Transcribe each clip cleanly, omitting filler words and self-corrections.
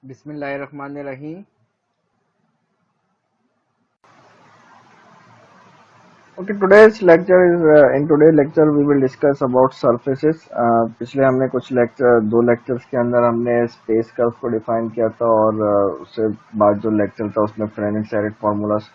बिस्मिल्लाहिर्रहमानिर्रहीम। Okay, today's lecture is in today's lecture we will discuss about surfaces. पिछले हमने कुछ लेक्चर दो लेक्चर्स के अंदर हमने स्पेस कर्व को डिफाइन किया था और उससे बाद जो लेक्चर था उसमें फ्रेंड एंड सैरेट फार्मूलास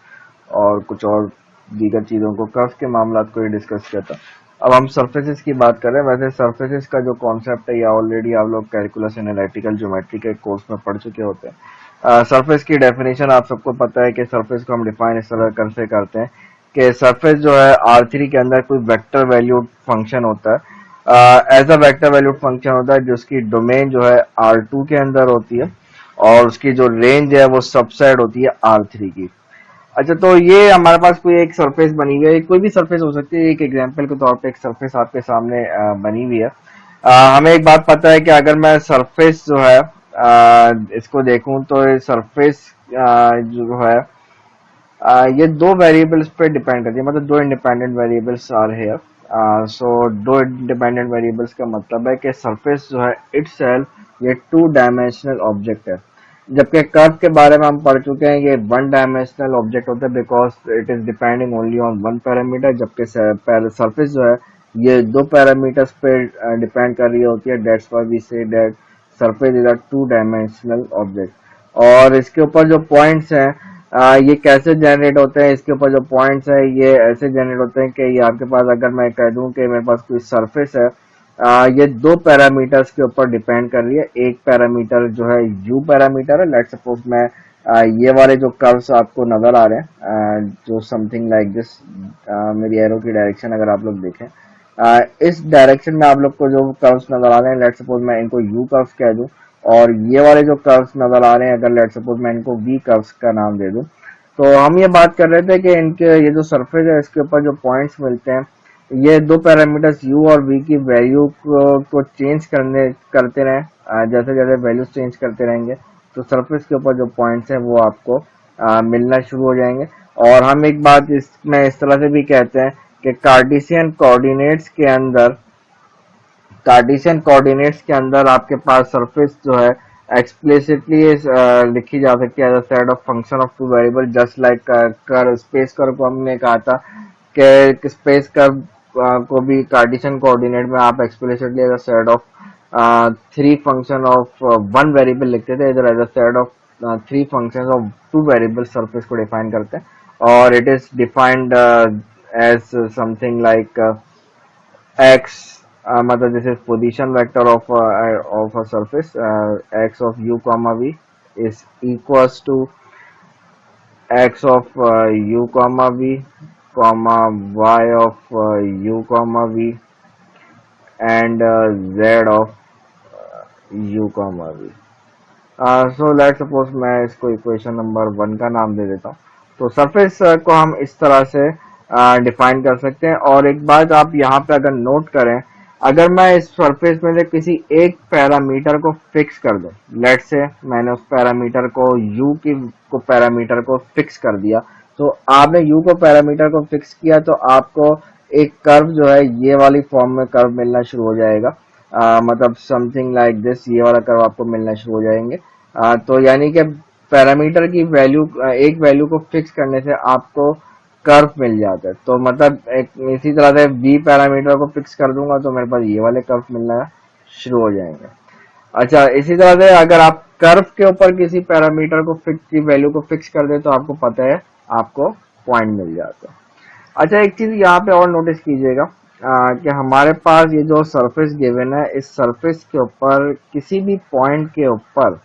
और कुछ और दीगर चीज़ों को कर्व के मामला को ही डिस्कस किया था। अब हम सरफेसेस की बात करें। वैसे सरफेसेस का जो कॉन्सेप्ट है या ऑलरेडी आप लोग कैलकुलस एनालिटिकल ज्योमेट्री के कोर्स में पढ़ चुके होते हैं। सरफेस की डेफिनेशन आप सबको पता है कि सरफेस को हम डिफाइन इस तरह कैसे करते हैं कि सरफेस जो है R3 के अंदर कोई वेक्टर वैल्यूड फंक्शन होता है। As a vector valued function होता है जिसकी डोमेन जो है R2 के अंदर होती है और उसकी जो रेंज है वो सबसेट होती है R3 की। अच्छा, तो ये हमारे पास कोई एक सरफेस बनी हुई है, कोई भी सरफेस हो सकती है। एक एग्जांपल के तौर पे एक सरफेस आपके सामने बनी हुई है। हमें एक बात पता है कि अगर मैं सरफेस जो है इसको देखूं तो ये सरफेस जो है ये दो वेरिएबल्स पे डिपेंड करती है, मतलब दो इंडिपेंडेंट वेरिएबल्स आर हेयर। सो दो इंडिपेंडेंट वेरिएबल्स का मतलब है कि सरफेस जो है इटसेल्फ ये टू डायमेंशनल ऑब्जेक्ट है, जबकि कर्व के बारे में हम पढ़ चुके हैं ये वन डायमेंशनल ऑब्जेक्ट होता है because it is depending only on one parameter, जबकि सरफेस जो है ये दो पैरामीटर्स पे डिपेंड कर रही होती है। That's why we say that surface is a two dimensional object. और इसके ऊपर जो पॉइंट्स हैं ये कैसे जनरेट होते हैं, इसके ऊपर जो पॉइंट्स है ये ऐसे जनरेट होते हैं कि ये आपके पास, अगर मैं कह दूं कि मेरे पास कोई सरफेस है, ये दो पैरामीटर्स के ऊपर डिपेंड कर रही है। एक पैरामीटर जो है u पैरामीटर है। लेट सपोज मैं ये वाले जो कर्व्स आपको नजर आ रहे हैं जो समथिंग लाइक दिस, मेरी एरो की डायरेक्शन अगर आप लोग देखें, इस डायरेक्शन में आप लोग को जो कर्व्स नजर आ रहे हैं, लेट सपोज मैं इनको u कर्व्स कह दूं और ये वाले जो कर्व्स नजर आ रहे हैं अगर लेट सपोज मैं इनको v कर्व्स का नाम दे दूं, तो हम ये बात कर रहे थे कि इनके ये जो सरफेस है इसके ऊपर जो पॉइंट्स मिलते हैं, ये दो पैरामीटर्स u और v की वैल्यू को चेंज करते रहें। जैसे जैसे वैल्यूज चेंज करते रहेंगे तो सरफेस के ऊपर जो पॉइंट्स हैं वो आपको मिलना शुरू हो जाएंगे। और हम एक बात इसमें इस तरह से भी कहते हैं कि कार्टेशियन कोऑर्डिनेट्स के अंदर आपके पास सरफेस जो है एक्सप्लिसिटली लिखी जा सकती है as a set of function of two variable, just like कर स्पेस कर्व को हमने कहा था कि स्पेस कर्व को भी कार्टेशियन कोऑर्डिनेट में आप explicitly as a set of three function of one variable लिखते थे, इधर as a set of three function of two variable surface को डिफाइन करते हैं। और it is defined as something like x, मतलब this is position vector of a surface, x of u comma v is equals to x of u comma v comma y of u comma v and z of u comma v। So let suppose मैं इसको equation number one का नाम दे देता हूँ। तो surface को हम इस तरह से डिफाइन कर सकते हैं। और एक बात आप यहाँ पे अगर नोट करें, अगर मैं इस सरफेस में से किसी एक पैरामीटर को फिक्स कर दूं, लेट से मैंने उस पैरामीटर को u की को पैरामीटर को फिक्स कर दिया, तो आपने u को पैरामीटर को फिक्स किया तो आपको एक कर्व जो है ये वाली फॉर्म में कर्व मिलना शुरू हो जाएगा। मतलब समथिंग लाइक दिस, ये वाला कर्व आपको मिलना शुरू हो जाएंगे। तो यानी कि पैरामीटर की वैल्यू, एक वैल्यू को फिक्स करने से आपको कर्व मिल जाता है। तो मतलब एक इसी तरह से v पैरामीटर को फिक्स कर दूंगा तो मेरे पास ये वाले कर्व मिलना शुरू हो जाएंगे। अच्छा, इसी तरह से अगर आप कर्व के ऊपर किसी पैरामीटर को फिक्स की वैल्यू को फिक्स कर दे तो आपको पता है आपको पॉइंट मिल जाता है। अच्छा, एक चीज यहाँ पे और नोटिस कीजिएगा कि हमारे पास ये जो सरफेस गिवन है, इस सरफेस के ऊपर किसी भी पॉइंट के ऊपर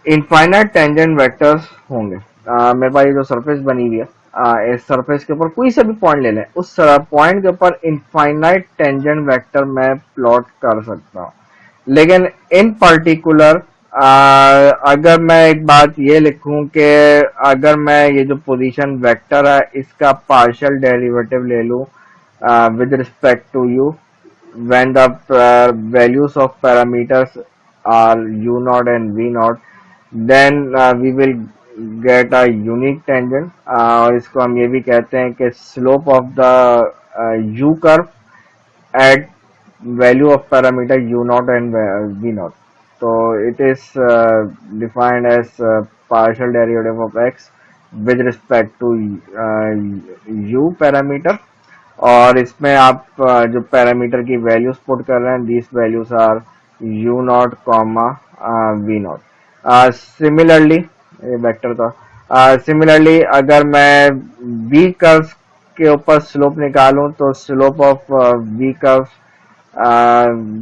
इनफाइनाइट टेंजेंट वेक्टर्स होंगे। मेरे पास ये जो सरफेस बनी हुई है, इस सरफेस के ऊपर कोई सा भी पॉइंट ले लें, उस पॉइंट के ऊपर इनफाइनाइट टेंजेंट वेक्टर मैं प्लॉट कर सकता हूँ। लेकिन इन पर्टिकुलर अगर मैं एक बात ये लिखूं कि अगर मैं ये जो पोजीशन वेक्टर है इसका पार्शियल डेरिवेटिव ले लूं with respect to u when the values of parameters are u naught and v naught, then we will get a unique tangent। और इसको हम ये भी कहते हैं कि slope of the u curve at value of parameter u naught and v naught। तो it is defined as partial derivative of x with respect to u parameter. और इसमें आप जो पैरामीटर की वैल्यूज पुट कर रहे हैं, these values are u naught comma v naught. Similarly ये वेक्टर था। सिमिलरली अगर मैं वी कर्व के ऊपर स्लोप निकालूं तो स्लोप ऑफ वी कर्व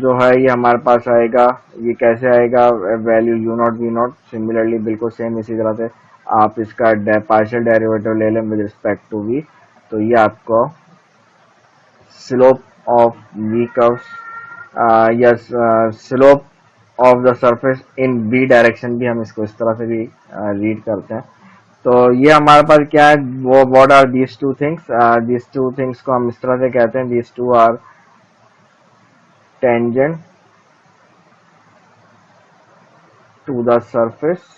जो है ये हमारे पास आएगा। ये कैसे आएगा? Value u naught v naught. Similarly बिल्कुल सेम इसी तरह से आप इसका पार्शियल डेरिवेटिव ले लें विद रिस्पेक्ट टू वी, तो ये आपको स्लोप ऑफ वी कर्व या slope of the surface in b direction भी हम इसको इस तरह से भी रीड करते हैं। तो ये हमारे पास क्या है? वो what are these two things? These two things को हम इस तरह से कहते हैं, these two are tangent to the surface.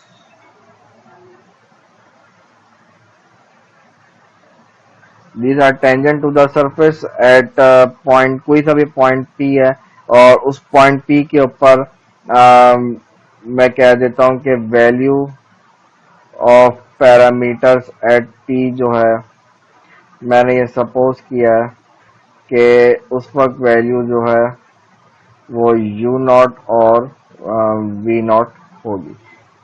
These are tangent to the surface at point, कोई सा भी पॉइंट P है और उस पॉइंट P के ऊपर मैं कह देता हूं कि value of parameters at P जो है, मैंने ये सपोज किया है कि उस वक्त वैल्यू जो है वो u नॉट और v नॉट होगी।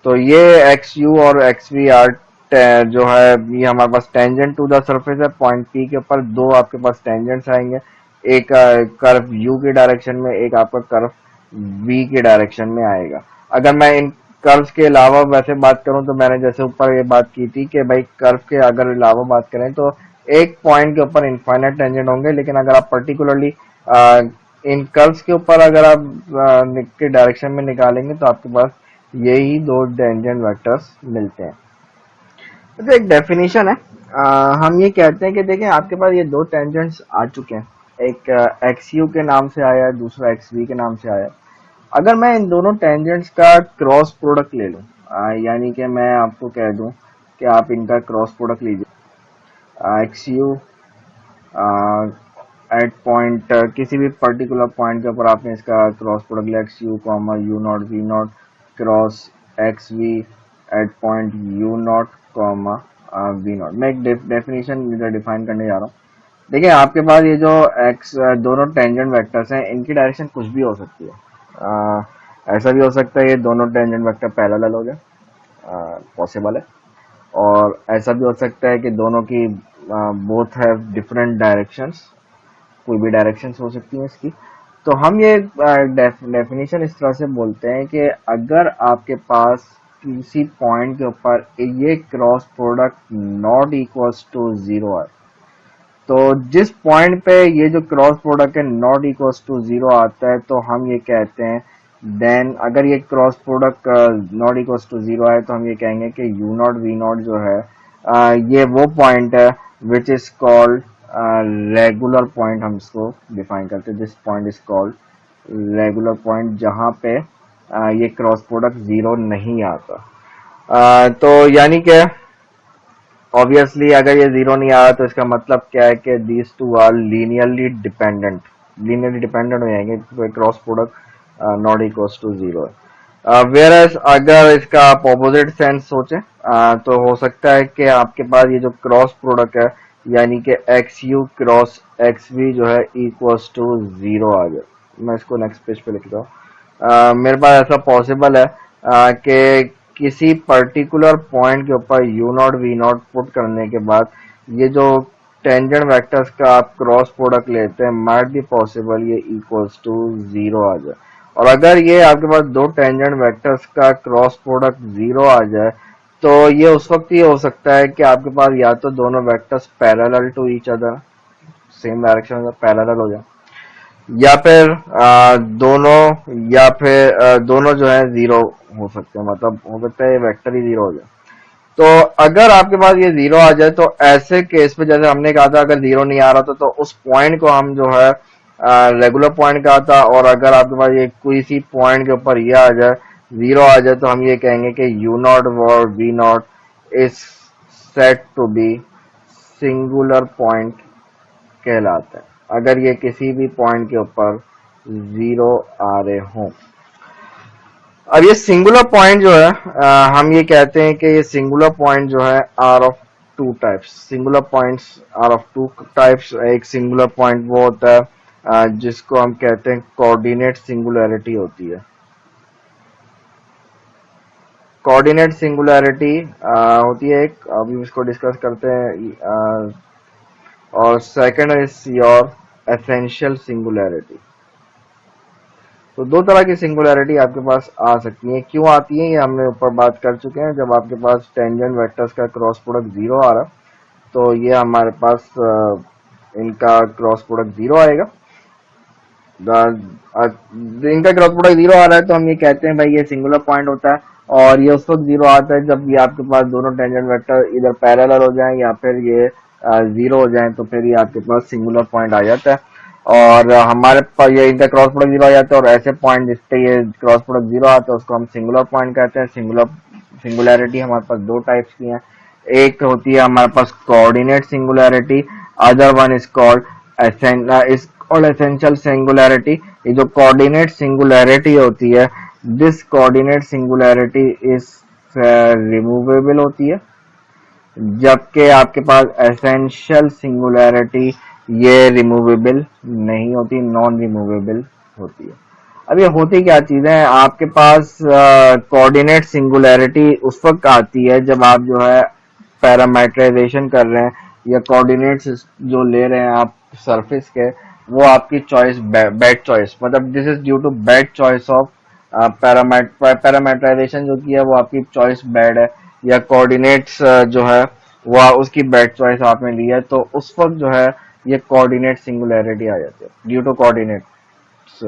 तो ये एक्स यू और एक्स वी आर जो है ये हमारे पास टेंजेंट टू द सरफेस है। पॉइंट पी के ऊपर दो आपके पास टेंजेंट्स आएंगे, एक कर्व यू के डायरेक्शन में, एक आपका कर्व वी के डायरेक्शन में आएगा। अगर मैं इन कर्व्स के अलावा वैसे बात करूं तो मैंने जैसे ऊपर ये बात की थी कि भाई कर्व के अगर अलावा बात करें तो एक पॉइंट के ऊपर इनफाइनाइट टेंजेंट होंगे, लेकिन अगर आप पर्टिकुलरली इन कर्व्स के ऊपर अगर आप के डायरेक्शन में निकालेंगे तो आपके पास यही दो टेंजेंट वेक्टर्स मिलते हैं। तो एक डेफिनेशन है, हम ये कहते हैं कि देखें आपके पास ये दो टेंजेंट्स आ चुके हैं, एक एक्स यू के नाम से आया है, दूसरा एक्स वी के नाम से आया है। अगर मैं इन दोनों टेंजेंट्स का क्रॉस प्रोडक्ट ले लूं, यानी कि मैं आपको कह दूं कि आप इनका क्रॉस प्रोडक्ट लीजिए, एक्स यू एट पॉइंट किसी भी पर्टिकुलर पॉइंट के ऊपर आपने इसका क्रॉस प्रोडक्ट लिया, x u comma u naught v naught cross x v at point u naught comma v naught. मैं एक डेफिनेशन डिफाइन करने जा रहा हूँ। देखिए आपके पास ये जो एक्स दोनों टेंजेंट वेक्टर्स हैं, इनकी डायरेक्शन कुछ भी हो सकती है। ऐसा भी हो सकता है ये दोनों टेंजेंट वेक्टर पैरेलल हो जाए, पॉसिबल है। और ऐसा भी हो सकता है कि दोनों की बोथ हैव डिफरेंट डायरेक्शंस, कोई भी डायरेक्शंस हो सकती है इसकी। तो हम ये डेफिनेशन इस तरह से बोलते हैं कि अगर आपके पास किसी पॉइंट के ऊपर ये cross product not equals to zero है, तो जिस पॉइंट पे ये जो क्रॉस प्रोडक्ट है नॉट इक्वल्स टू जीरो आता है, तो हम ये कहते हैं देन अगर ये cross product not equals to zero है तो हम ये कहेंगे कि यू नॉट वी नॉट जो है ये वो पॉइंट है which is called regular point. हम इसको डिफाइन करते हैं, this point is called regular point, जहां पे ये क्रॉस प्रोडक्ट जीरो नहीं आता। तो यानी कि ऑब्वियसली अगर ये जीरो नहीं आ रहा तो इसका मतलब क्या है कि these two are linearly dependent हो जाएंगे, cross product not equals to zero है। वेयर एज अगर इसका आप ऑपोजिट सेंस सोचें तो हो सकता है कि आपके पास ये जो क्रॉस प्रोडक्ट है यानी कि x u cross x v जो है इक्वल्स टू जीरो आ जाए। मैं इसको नेक्स्ट पेज पे लिखता हूँ। मेरे पास ऐसा पॉसिबल है कि किसी पर्टिकुलर पॉइंट के ऊपर u naught v naught put करने के बाद ये जो टेंजेंट वेक्टर्स का आप क्रॉस प्रोडक्ट लेते हैं माइट बी पॉसिबल ये इक्वल्स टू जीरो आ जाए। और अगर ये आपके पास दो टेंजेंट वेक्टर्स का क्रॉस प्रोडक्ट जीरो आ जाए तो ये उस वक्त ही हो सकता है कि आपके पास या तो दोनों vectors parallel to each other, same direction में पैरेलल हो जाए, या फिर दोनों जो है जीरो हो सकते हैं, मतलब हो सकता है ये वेक्टर ही जीरो हो जाए। तो अगर आपके पास ये जीरो आ जाए तो ऐसे केस में जैसे हमने कहा था अगर जीरो नहीं आ रहा था तो उस पॉइंट को हम जो है रेगुलर पॉइंट कहा था, और अगर आपके पास ये कोई सी पॉइंट के ऊपर ये आ जाए जीरो आ जाए तो हम ये कहेंगे कि यू नॉट और v naught is said to be singular point कहलाता है, अगर ये किसी भी पॉइंट के ऊपर जीरो आ रहे हों। अब ये सिंगुलर पॉइंट जो है हम ये कहते हैं कि ये सिंगुलर पॉइंट जो है are of two types. Singular points are of two types. एक सिंगुलर पॉइंट वो होता है जिसको हम कहते हैं कोऑर्डिनेट सिंगुलैरिटी होती है। कोऑर्डिनेट सिंगुलैरिटी होती है एक, अभी इसको डिस्कस करते हैं। और second is your essential singularity. तो दो तरह की सिंगुलैरिटी आपके पास आ सकती है। क्यों आती है ये हमने ऊपर बात कर चुके हैं। जब आपके पास टेंजेंट वेक्टर्स का क्रॉस प्रोडक्ट जीरो आ रहा तो ये हमारे पास इनका क्रॉस प्रोडक्ट जीरो आएगा। इनका क्रॉस प्रोडक्ट जीरो आ रहा है तो हम ये कहते हैं भाई ये सिंगुलर पॉइंट होता है। और ये उस वक्त जीरो आता है जब ये आपके पास दोनों टेंजेंट वेक्टर इधर पैरेलल हो जाएं या फिर ये जीरो हो जाएं, तो फिर ये आपके पास सिंगुलर पॉइंट आ जाता है। और हमारे पास ये इनका क्रॉस प्रोडक्ट जीरो आ जाता है और ऐसे पॉइंट जिसपे ये क्रॉस प्रोडक्ट जीरो आता है उसको हम सिंगुलर पॉइंट कहते हैं। सिंगुलैरिटी हमारे पास दो टाइप्स की हैं। एक होती है हमारे पास coordinate singularity, other one is called essential singularity. ये जो कोऑर्डिनेट सिंगुलैरिटी होती है, this coordinate singularity is removable होती है, जबकि आपके पास एसेंशियल सिंगुलैरिटी ये रिमूवेबल नहीं होती, नॉन रिमूवेबल होती है। अब ये होती क्या चीजें हैं, आपके पास कोऑर्डिनेट सिंगुलैरिटी उस वक्त आती है जब आप जो है पैरामीटराइजेशन कर रहे हैं या कोऑर्डिनेट्स जो ले रहे हैं आप सरफेस के, वो आपकी चॉइस बैड चॉइस, मतलब this is due to bad choice of parameterization जो की है वो आपकी चॉइस बैड है, या कोऑर्डिनेट्स जो है वो उसकी बैड चॉइस आपने ली है, तो उस वक्त जो है ये कोऑर्डिनेट सिंगुलैरिटी आ जाती है due to coordinates,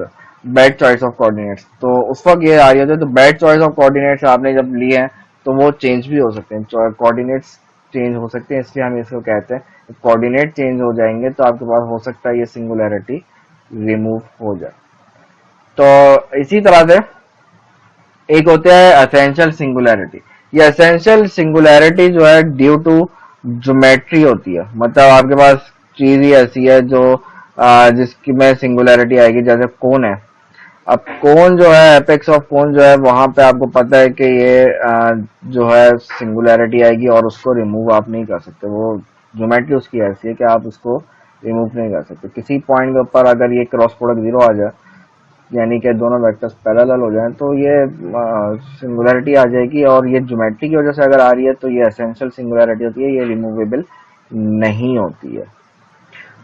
bad choice of coordinates. तो उस वक्त ये आ रही होती है। तो बैड चॉइस ऑफ कोऑर्डिनेट्स आपने जब लिए हैं तो वो चेंज भी हो सकते हैं, कोऑर्डिनेट्स चेंज हो सकते हैं, इसलिए हम इसको कहते हैं कोऑर्डिनेट चेंज हो जाएंगे तो आपके पास हो सकता है ये सिंगुलैरिटी रिमूव हो जाए। तो इसी तरह से एक होता है एसेंशियल सिंगुलैरिटी। ये एसेंशियल सिंगुलैरिटी जो है ड्यू टू ज्योमेट्री होती है, मतलब आपके पास चीज ही ऐसी है जो जिसकी में सिंगुलैरिटी आएगी। जैसे कोन है, अब कोन जो है एपेक्स ऑफ कोन जो है वहां पे आपको पता है कि ये जो है सिंगुलैरिटी आएगी और उसको रिमूव आप नहीं कर सकते। वो ज्योमेट्री उसकी ऐसी है कि आप उसको रिमूव नहीं कर सकते। किसी पॉइंट के ऊपर अगर ये क्रॉस प्रोडक्ट जीरो आ जाए, यानी कि दोनों वेक्टर्स पैरेलल हो जाएं, तो ये सिंगुलैरिटी आ जाएगी। और ये ज्योमेट्री की वजह से अगर आ रही है तो ये एसेंशियल सिंगुलैरिटी होती है, ये रिमूवेबल नहीं होती है।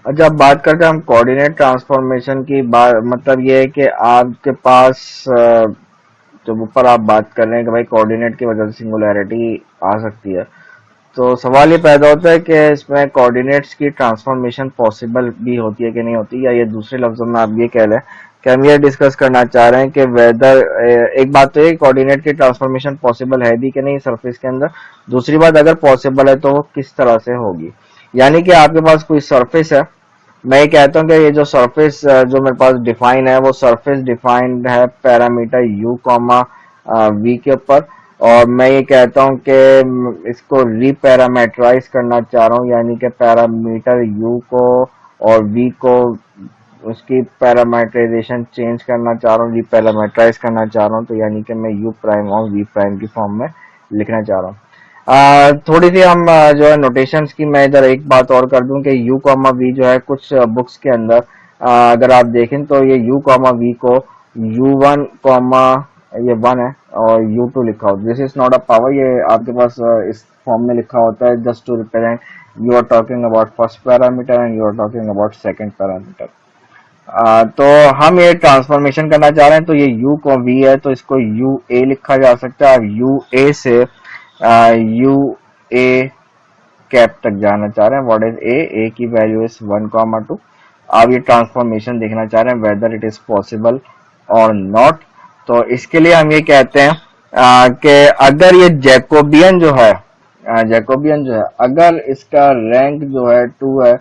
और जब बात करते हैं हम कोऑर्डिनेट ट्रांसफॉर्मेशन की बात, मतलब ये है कि आपके पास जब ऊपर आप बात कर रहे हैं कि भाई कोऑर्डिनेट की वजह से सिंगुलैरिटी आ सकती है, तो सवाल ये पैदा होता है कि इसमें कोऑर्डिनेट्स की ट्रांसफॉर्मेशन पॉसिबल भी होती है कि नहीं होती, या ये दूसरे लफ्जों में आप ये कह लें कि हम ये डिस्कस करना चाह रहे हैं कि वेदर, एक बात तो ये कोऑर्डिनेट की ट्रांसफॉर्मेशन पॉसिबल है भी कि नहीं सरफेस के अंदर, दूसरी बात अगर पॉसिबल है तो वो किस तरह से होगी। यानी कि आपके पास कोई सरफेस है, मैं ये कहता हूँ कि ये जो सरफेस जो मेरे पास डिफाइन है वो सरफेस डिफाइंड है पैरामीटर u कॉमा वी के ऊपर, और मैं ये कहता हूँ कि इसको रीपैरामीटराइज करना चाह रहा हूँ, यानी कि पैरामीटर u को और v को उसकी पैरामीटराइजेशन चेंज करना चाह रहा हूँ, रीपैरामीटराइज करना चाह रहा हूँ। तो यानी कि मैं u प्राइम और v प्राइम की फॉर्म में लिखना चाह रहा हूँ। थोड़ी सी हम जो है नोटेशंस की मैं इधर एक बात और कर दूं कि u कॉमा वी जो है कुछ बुक्स के अंदर अगर आप देखें तो ये u कॉमा वी को u1 कॉमा ये 1 है और u2 लिखा होता है। This is not a power, ये आपके पास इस फॉर्म में लिखा होता है just to represent you are talking about first parameter and you are talking about second parameter. तो हम ये ट्रांसफॉर्मेशन करना चाह रहे हैं, तो ये u को v है तो इसको u a लिखा जा सकता है। अब u a से u a कैप तक जाना चाह रहे हैं। व्हाट इज a की वैल्यू इज 1,2। आप ये ट्रांसफॉर्मेशन देखना चाह रहे हैं वेदर इट इज पॉसिबल और नॉट। तो इसके लिए हम ये कहते हैं कि अगर ये जैकोबियन जो है, जैकोबियन जो है अगर इसका रैंक जो है 2 है,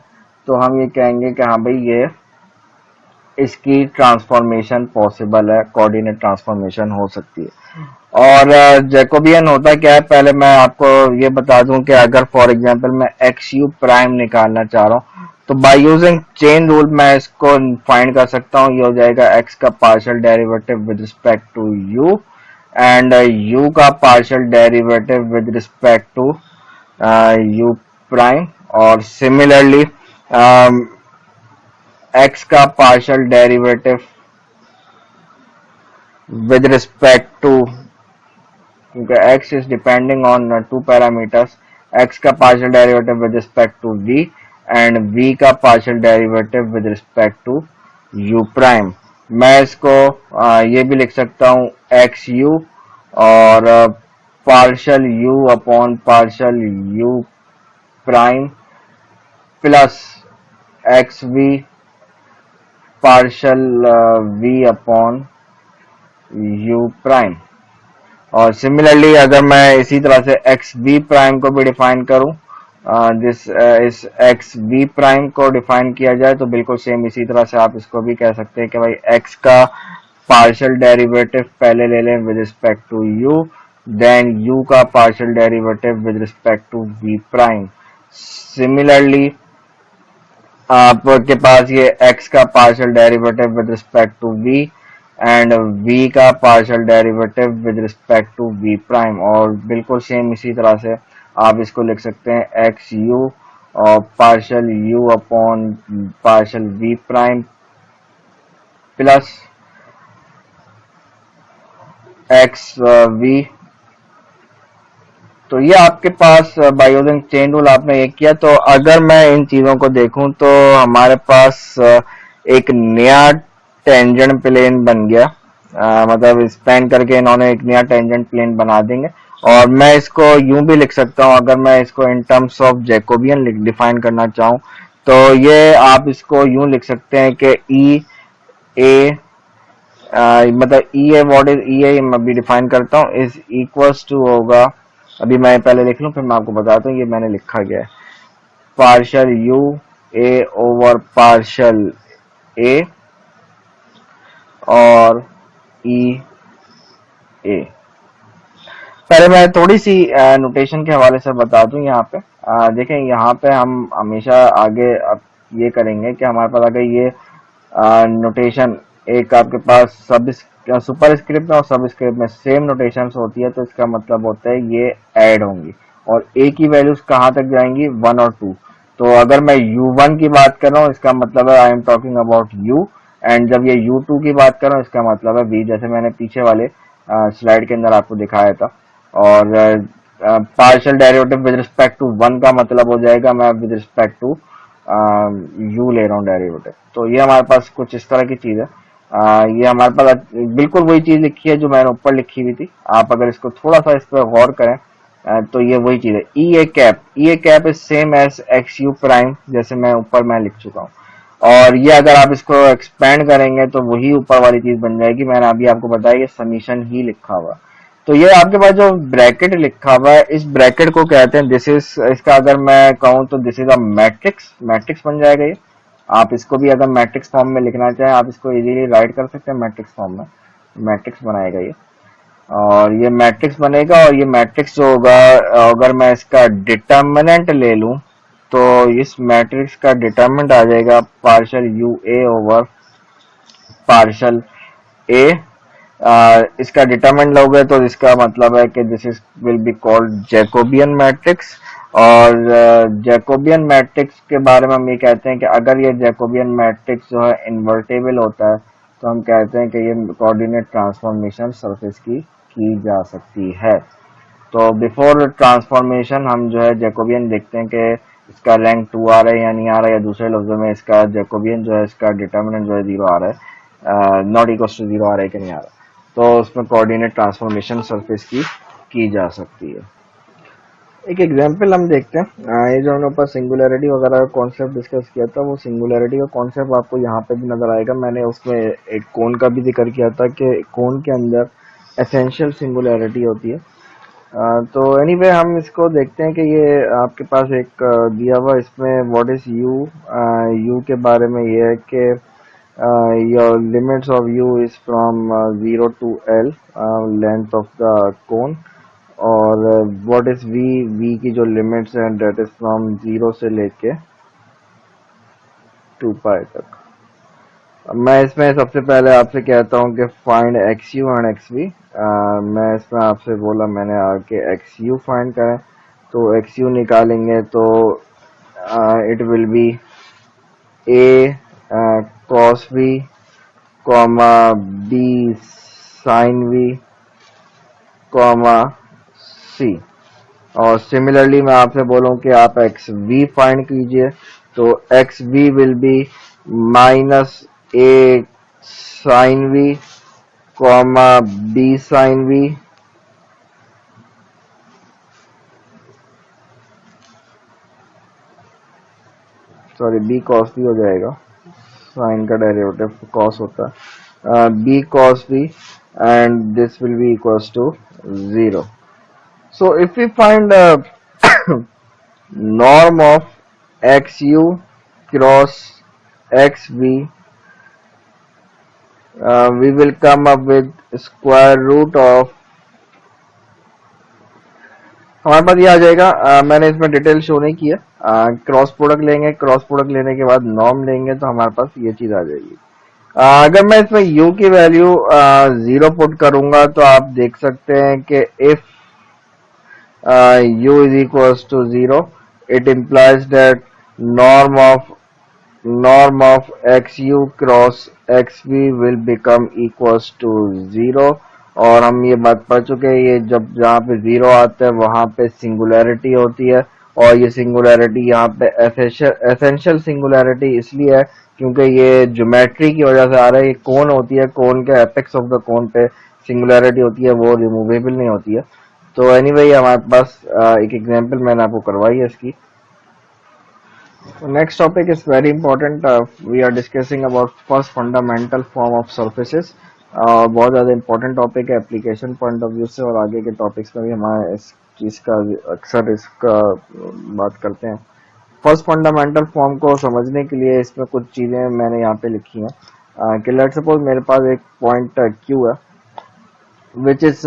तो हम ये कहेंगे कि हाँ भाई ये इसकी ट्रांसफॉर्मेशन पॉसिबल है, कोऑर्डिनेट ट्रांसफॉर्मेशन हो सकती है। और जैकोबियन होता क्या है, पहले मैं आपको ये बता दूं कि अगर फॉर एग्जांपल मैं एक्स यू प्राइम निकालना चाह रहा हूं तो बाय यूजिंग चेन रूल मैं इसको फाइंड कर सकता हूं। ये हो जाएगा एक्स का partial derivative with respect to u and u का partial derivative with respect to u prime, और सिमिलरली x का partial derivative with respect to, क्योंकि x is depending on two parameters, x का partial derivative with respect to v and v का partial derivative with respect to u prime। मैं इसको ये भी लिख सकता हूँ x u और partial u upon partial u prime plus x v partial v upon u prime. और सिमिलरली अगर मैं इसी तरह से एक्स वी प्राइम को भी डिफाइन करूं, जिस इस एक्स वी प्राइम को डिफाइन किया जाए तो बिल्कुल सेम इसी तरह से आप इसको भी कह सकते हैं कि भाई एक्स का पार्शियल डेरिवेटिव पहले ले लें with respect to u, then u का partial derivative with respect to v prime. Similarly आपके पास ये x का partial derivative with respect to v and v का partial derivative with respect to v prime, और बिल्कुल सेम इसी तरह से आप इसको लिख सकते हैं एक्स यू और partial u upon partial v prime plus x v. तो ये आपके पास बाय यूजिंग चेन रूल आपने ये किया। तो अगर मैं इन चीजों को देखूं तो हमारे पास एक नया टेंजेंट प्लेन बन गया, मतलब स्पेन करके इन्होंने एक नया टेंजेंट प्लेन बना देंगे। और मैं इसको यूं भी लिख सकता हूं, अगर मैं इसको in terms of Jacobian define करना चाहूं तो ये आप इसको यूं लिख सकते हैं कि ई ए मतलब ई ए, व्हाट इज ई ए, मैं अभी डिफाइन करता हूँ, इज इक्वल्स टू होगा, अभी मैं पहले लिख लूं फिर मैं आपको बताता हूँ, ये मैंने लिखा गया है partial u a over partial a और ई ए। पहले मैं थोड़ी सी नोटेशन के हवाले से बता दूं। यहाँ पे देखें, यहाँ पे हम हमेशा आगे अब ये करेंगे कि हमारे पास अगर ये नोटेशन एक आपके पास सब सुपर स्क्रिप्ट में और सब स्क्रिप्ट में सेम नोटेशंस होती है तो इसका मतलब होता है ये ऐड होंगी और ए की वैल्यूज कहाँ तक जाएंगी, 1 और 2। तो अगर मैं u1 की बात कर रहा हूँ इसका मतलब है I am talking about u, and जब ये u2 की बात कर रहा हूँ इसका मतलब है v, जैसे मैंने पीछे वाले स्लाइड के अंदर आपको दिखाया था। और partial derivative with respect to 1 का मतलब हो जाएगा मैं विद रिस्पेक्ट टू यू ले रहा हूँ डेरिवेटिव। तो ये हमारे पास कुछ इस तरह की चीज है। ये हमारे पास बिल्कुल वही चीज लिखी है जो मैंने ऊपर लिखी हुई थी। आप अगर इसको थोड़ा सा इस पर गौर करें तो ये वही चीज है। E a cap is same as x u prime, जैसे मैं ऊपर मैं लिख चुका हूँ। और ये अगर आप इसको एक्सपेंड करेंगे तो वही ऊपर वाली चीज बन जाएगी। मैंने अभी आपको बताया ये समीशन ही लिखा हुआ। तो ये आपके पास जो ब्रैकेट लिखा हुआ है इस ब्रैकेट को कहते हैं दिस इज, इसका अगर मैं कहूँ तो this is a matrix, matrix बन जाएगा ये। आप इसको भी अगर मैट्रिक्स फॉर्म में लिखना चाहें आप इसको इजीली राइट कर सकते हैं मैट्रिक्स फॉर्म में, मैट्रिक्स बनाएगा ये। और ये मैट्रिक्स बनेगा और ये मैट्रिक्स जो होगा अगर मैं इसका डिटर्मिनेंट ले लूं तो इस मैट्रिक्स का डिटर्मिनेंट आ जाएगा partial u a over partial a. इसका डिटरमिनेंट लोगे तो इसका मतलब है कि this is will be called Jacobian matrix. और जैकोबियन मैट्रिक्स के बारे में हम ये कहते हैं कि अगर ये जैकोबियन मैट्रिक्स जो है इन्वर्टेबल होता है तो हम कहते हैं कि ये कोऑर्डिनेट ट्रांसफॉर्मेशन सरफेस की जा सकती है। तो बिफोर ट्रांसफॉर्मेशन हम जो है जैकोबियन देखते हैं कि इसका रैंक 2 आ रहा है या नहीं आ रहा है, या दूसरे लफ्जों में इसका जैकोबियन जो है इसका डिटर्मिनेंट जो है 0 आ रहा है, नॉट इक्वल टू 0 आ रहा है कि नहीं आ रहा है। तो उसमें कोऑर्डिनेट ट्रांसफॉर्मेशन सरफेस की जा सकती है। एक एग्जांपल हम देखते हैं। ये जो हमने ऊपर सिंगुलैरिटी वगैरह का कॉन्सेप्ट डिस्कस किया था वो सिंगुलैरिटी का कॉन्सेप्ट आपको यहाँ पे भी नजर आएगा। मैंने उसमें एक कोन का भी जिक्र किया था कि कोन के अंदर एसेंशियल सिंगुलैरिटी होती है। तो एनीवे हम इसको देखते हैं कि ये आपके पास एक दिया हुआ इसमें व्हाट इज यू, यू के बारे में ये है कि your limits of u is from 0 to L length of the cone, और what is v की जो लिमिट्स हैं that is from 0 से लेके 2 पाई तक। मैं इसमें सबसे पहले आपसे कहता हूँ कि find x u and x v. मैं इसमें आपसे बोला मैंने आके एक्स यू फाइंड करें, तो एक्स यू निकालेंगे तो it will be a cos v comma b sine v comma c. और सिमिलरली मैं आपसे बोलूं कि आप एक्स वी फाइंड कीजिए, तो x v will be minus a sine v comma b sine v, sorry b cos v हो जाएगा, साइन का डेरिवेटिव कॉस होता है, b cos v and this will be equals to 0. So if we find norm of xu cross xv, we will come up with square root of, हमारे पास ये आ जाएगा। मैंने इसमें डिटेल शो नहीं किया। क्रॉस प्रोडक्ट लेंगे, क्रॉस प्रोडक्ट लेने के बाद नॉर्म लेंगे तो हमारे पास ये चीज आ जाएगी। अगर मैं इसमें u की वैल्यू 0 पुट करूंगा तो आप देख सकते हैं कि if u is equals to 0, it implies that norm of norm of xu cross xv will become equals to 0। और हम ये बात पढ़ चुके हैं, ये जब जहाँ पे 0 आता है वहां पे सिंगुलैरिटी होती है, और ये सिंगुलैरिटी यहाँ पे एसेंशियल सिंगुलैरिटी इसलिए है क्योंकि ये ज्योमेट्री की वजह से आ रहा है। ये कोन होती है, कोन के एपेक्स ऑफ द कोन पे सिंगुलैरिटी होती है, वो रिमूवेबल नहीं होती है। तो एनीवे हमारे पास एक एग्जांपल मैंने आपको करवाई है इसकी। Next topic is very important, we are discussing about first fundamental form of surfaces. बहुत ज़्यादा इंपॉर्टेंट टॉपिक है एप्लीकेशन पॉइंट ऑफ व्यू से, और आगे के टॉपिक्स में भी हमारे इस चीज़ का अक्सर इसका बात करते हैं। फर्स्ट फंडामेंटल फॉर्म को समझने के लिए इसमें कुछ चीज़ें मैंने यहाँ पे लिखी हैं कि लेट्स सपोज मेरे पास एक पॉइंट क्यू है which is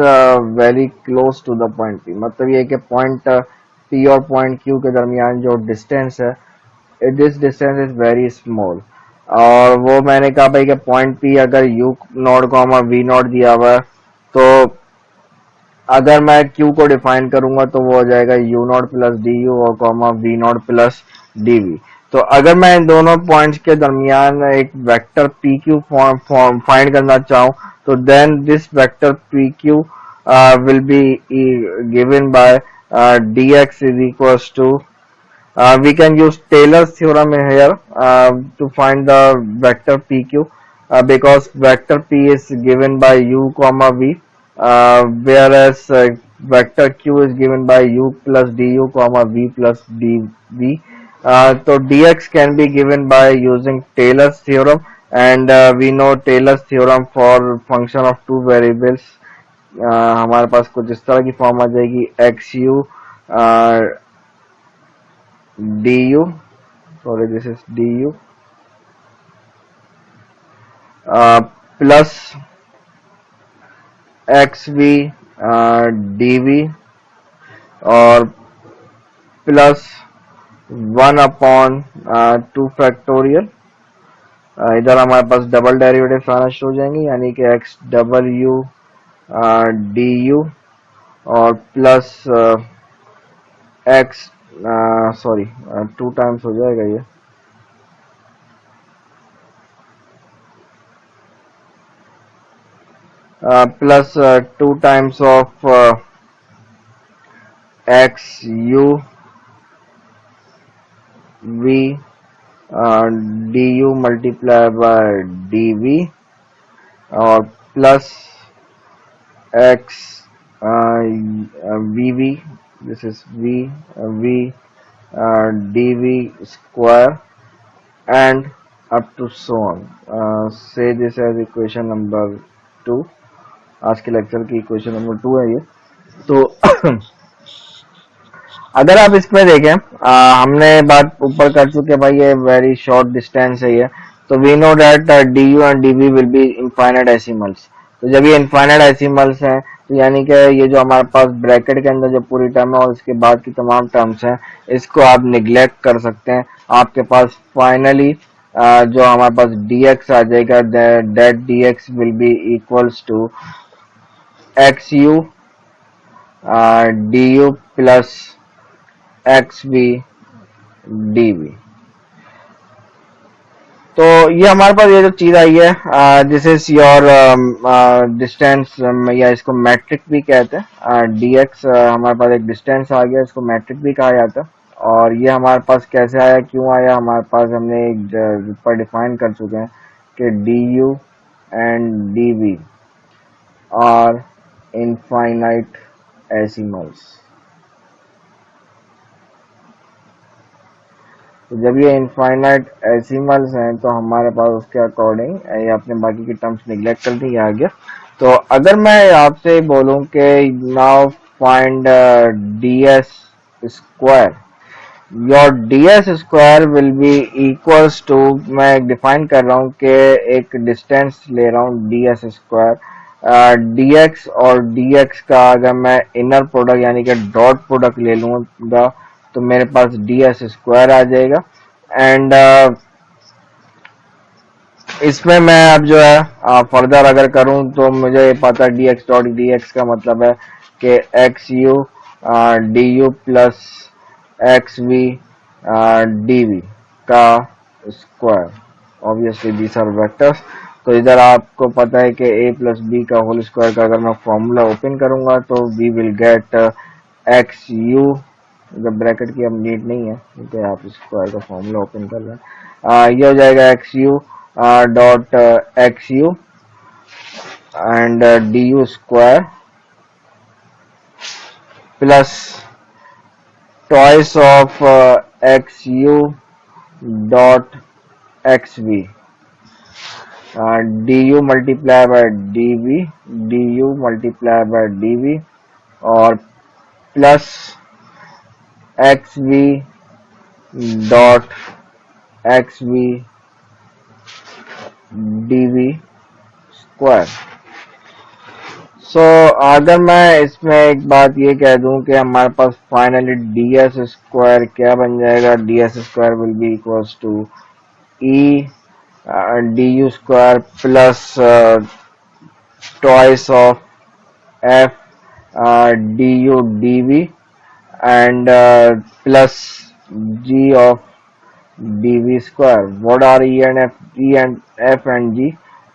very close to the point p. मतलब ये कि पॉइंट पी और पॉइंट क्यू के दरमियान जो डिस्टेंस है, this distance is very small. और वो मैंने कहा भाई कि पॉइंट पी अगर u naught comma v naught दिया हुआ है, तो अगर मैं क्यू को डिफाइन करूंगा तो वो हो जाएगा u naught plus d u और comma v naught plus d v. तो अगर मैं इन दोनों पॉइंट्स के दरमियान एक vector p q form find करना चाहूं, तो then this vector p q will be given by d x is equals to, we can use Taylor's theorem here to find the vector PQ, because vector P is given by u comma v, whereas vector Q is given by u plus du comma v plus dv. So dx can be given by using Taylor's theorem, and we know Taylor's theorem for function of two variables। हमारे पास कुछ इस तरह की form आ जाएगी xu du, sorry this is du, plus xv dv और plus 1/2 factorial. इधर हमारे पास double derivative आना शुरू हो जाएंगे, यानी कि एक्स डब्ल्यू डी यू और प्लस एक्स, सॉरी 2 टाइम्स हो जाएगा ये, plus 2 times of x u v d u multiply by d v और plus x v v, this is v dv square and up to so on. Say this as equation number 2। आज के lecture की equation number 2 है ये। तो अगर आप इसमें देखें, हमने बात ऊपर कर चुके भाई, ये वेरी शॉर्ट डिस्टेंस है ये, तो we know that d u and d v will be infinite decimals. तो जब ये इनफाइनाइट डेसिमल्स हैं तो यानी कि ये जो हमारे पास ब्रैकेट के अंदर जो पूरी टर्म है और इसके बाद की तमाम टर्म्स हैं, इसको आप निगलेक्ट कर सकते हैं। आपके पास फाइनली जो हमारे पास dx आ जाएगा, that dx will be equals to xu du plus xv dv। तो ये हमारे पास ये जो चीज आई है, दिस इज योर डिस्टेंस, या इसको मैट्रिक भी कहते हैं। dx हमारे पास एक डिस्टेंस आ गया, इसको मैट्रिक भी कहा जाता है। और ये हमारे पास कैसे आया, क्यों आया, हमारे पास हमने एक पर डिफाइन कर चुके हैं कि du and dv are infinitesimals. तो जब ये इनफाइनाइट एसिमल्स हैं तो हमारे पास उसके अकॉर्डिंग ये अपने बाकी की टर्म्स निगलेक्ट कर दी आ गया। तो अगर मैं आपसे बोलूं कि now find ds square, your ds square will be equals to, मैं डिफाइन कर रहा हूं कि एक डिस्टेंस ले रहा हूं ds स्क्वायर, dx और dx का अगर मैं इनर प्रोडक्ट यानी कि डॉट प्रोडक्ट ले लूंगा तो मेरे पास ds स्क्वायर आ जाएगा। एंड इसमें मैं अब जो है फर्दर अगर करूं तो मुझे पता है dx डॉट dx का मतलब है कि xu du plus xv dv का square. Obviously these are vectors. तो इधर आपको पता है कि a प्लस बी का होल स्क्वायर का अगर मैं फॉर्मूला ओपन करूंगा तो वी विल गेट xu, जब ब्रैकेट की अब नीड नहीं है क्योंकि आप स्क्वायर का फॉर्मूला ओपन कर रहे हैं, ये हो जाएगा xu dot xu and du square plus twice of xu dot xv, du multiply by dv, du multiply by dv और plus xv dot xv dv square. So अगर मैं इसमें एक बात ये कह दूं कि हमारे पास फाइनली ds स्क्वायर क्या बन जाएगा, ds square will be equals to e du square plus twice of f du dv and plus g of dv square। what are e and f and g?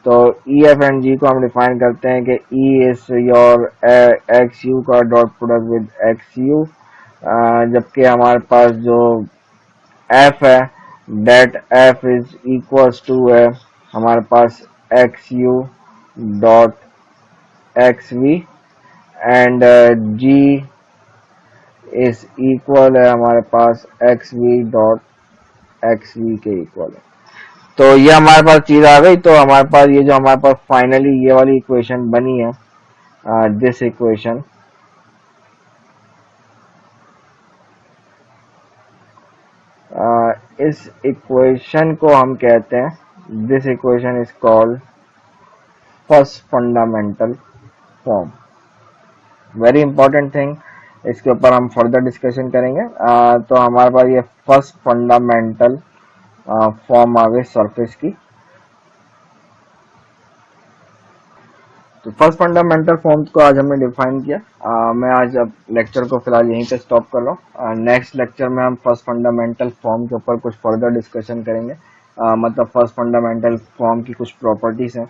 तो e f and g को हम define करते हैं कि e is your xu का dot product with xu, जबकि हमारे पास जो f है that f is equals to है हमारे पास xu dot xv and g is equal है हमारे पास xv डॉट xv के इक्वल है। तो ये हमारे पास चीज आ गई। तो हमारे पास ये जो हमारे पास फाइनली ये वाली इक्वेशन बनी है, दिस इक्वेशन, इस इक्वेशन को हम कहते हैं, this equation is called first fundamental form. Very important thing, इसके ऊपर हम फर्दर डिस्कशन करेंगे। तो हमारे पास ये फर्स्ट फंडामेंटल फॉर्म आ गई सरफेस की। तो फर्स्ट फंडामेंटल फॉर्म्स को आज हमने डिफाइन किया। मैं आज अब लेक्चर को फिलहाल यहीं पे स्टॉप कर रहा हूँ। नेक्स्ट लेक्चर में हम फर्स्ट फंडामेंटल फॉर्म के ऊपर कुछ फर्दर डिस्कशन करेंगे। मतलब फर्स्ट फंडामेंटल फॉर्म की कुछ प्रॉपर्टीज हैं।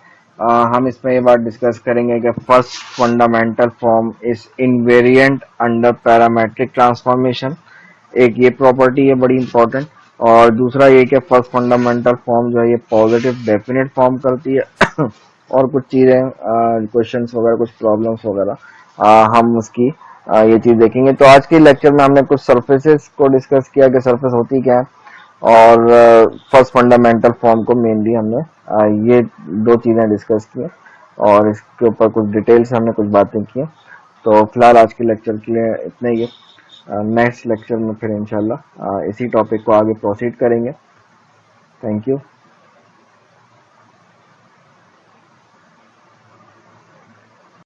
हम इसमें ये बात डिस्कस करेंगे कि first fundamental form is invariant under parametric transformation. एक ये प्रॉपर्टी है बड़ी इंपॉर्टेंट। और दूसरा ये कि फर्स्ट फंडामेंटल फॉर्म जो है ये पॉजिटिव डेफिनेट फॉर्म करती है। और कुछ चीजें, क्वेश्चंस वगैरह, कुछ प्रॉब्लम्स वगैरह हम उसकी ये चीज देखेंगे। तो आज के लेक्चर में हमने कुछ सरफेसेस को डिस्कस किया कि सरफेस होती क्या है, और फर्स्ट फंडामेंटल फॉर्म को मेनली हमने ये दो चीजें डिस्कस की और इसके ऊपर कुछ डिटेल्स हमने कुछ बातें की। तो फिलहाल आज के लेक्चर के लिए इतना ही है। नेक्स्ट लेक्चर में फिर इंशाल्लाह इसी टॉपिक को आगे प्रोसीड करेंगे। Thank you.